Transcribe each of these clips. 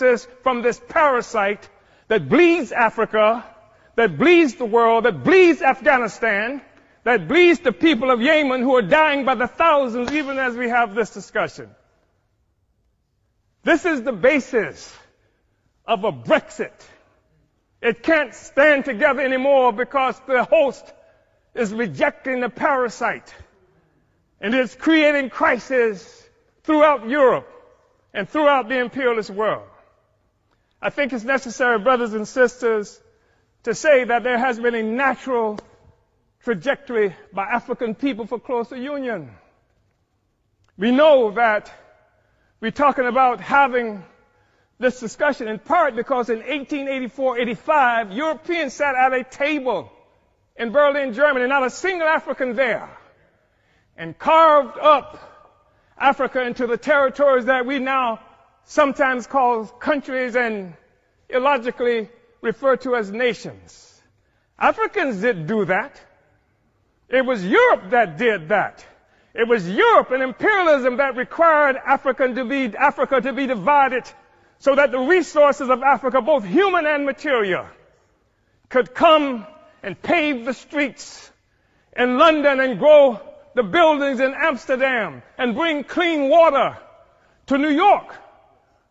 resources from this parasite that bleeds Africa, that bleeds the world, that bleeds Afghanistan, that bleeds the people of Yemen who are dying by the thousands even as we have this discussion. This is the basis of a Brexit. It can't stand together anymore because the host is rejecting the parasite. And it's creating crisis throughout Europe and throughout the imperialist world. I think it's necessary, brothers and sisters, to say that there has been a natural trajectory by African people for closer union. We know that we're talking about having this discussion in part because in 1884-85, Europeans sat at a table in Berlin, Germany, not a single African there, and carved up Africa into the territories that we now sometimes call countries and illogically refer to as nations. Africans didn't do that. It was Europe that did that. It was Europe and imperialism that required Africa to be divided so that the resources of Africa, both human and material, could come and pave the streets in London and grow the buildings in Amsterdam and bring clean water to New York,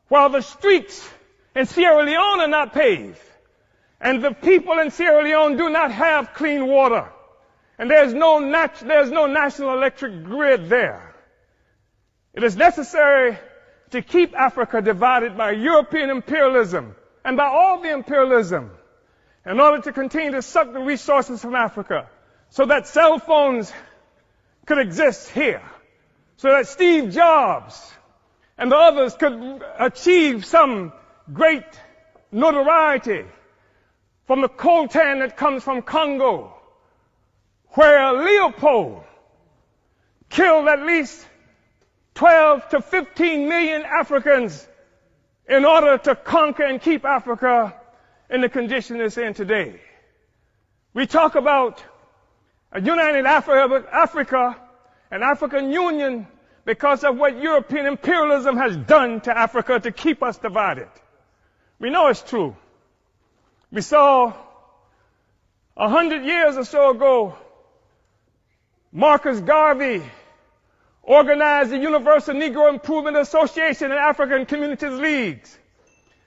while the streets in Sierra Leone are not paved. And the people in Sierra Leone do not have clean water. And there's no national electric grid there. It is necessary to keep Africa divided by European imperialism and by all the imperialism in order to continue to suck the resources from Africa so that cell phones could exist here, so that Steve Jobs and the others could achieve some great notoriety from the coltan that comes from Congo, where Leopold killed at least 12 to 15 million Africans in order to conquer and keep Africa in the condition it's in today. We talk about a united Africa and African Union because of what European imperialism has done to Africa to keep us divided. We know it's true. We saw 100 years or so ago, Marcus Garvey organized the Universal Negro Improvement Association and African Communities Leagues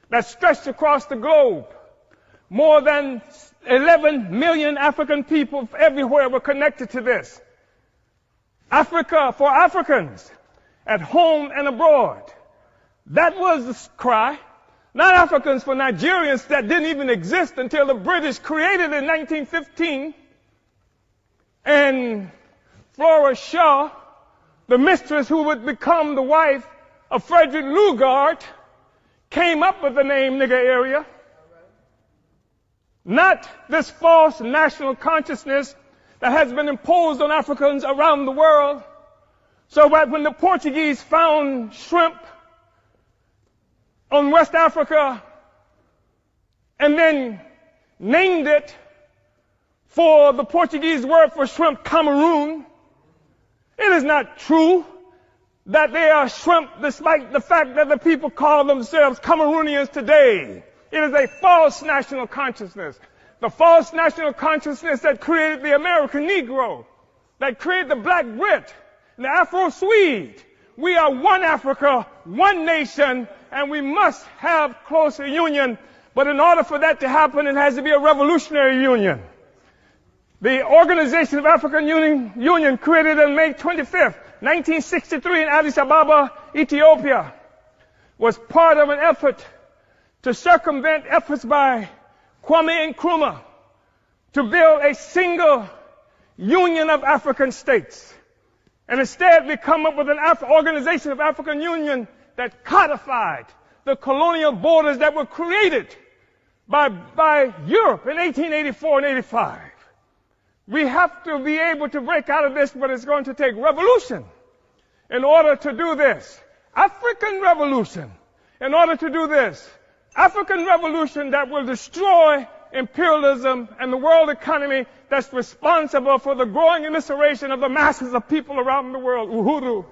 that stretched across the globe. More than 11 million African people everywhere were connected to this. Africa for Africans, at home and abroad. That was the cry. Not Africans for Nigerians that didn't even exist until the British created it in 1915. And Flora Shaw, the mistress who would become the wife of Frederick Lugard, came up with the name nigger area. Not this false national consciousness that has been imposed on Africans around the world. So that when the Portuguese found shrimp on West Africa and then named it for the Portuguese word for shrimp, Cameroon, it is not true that they are shrimp despite the fact that the people call themselves Cameroonians today. It is a false national consciousness. The false national consciousness that created the American Negro, that created the Black Brit, the Afro-Swede. We are one Africa, one nation, and we must have closer union. But in order for that to happen, it has to be a revolutionary union. The Organization of African Union, created on May 25th, 1963 in Addis Ababa, Ethiopia, was part of an effort to circumvent efforts by Kwame Nkrumah to build a single union of African states. And instead, we come up with an Organization of African Union that codified the colonial borders that were created by Europe in 1884 and 85. We have to be able to break out of this, but it's going to take revolution in order to do this. African revolution in order to do this. African revolution that will destroy imperialism and the world economy that's responsible for the growing immiseration of the masses of people around the world. Uhuru.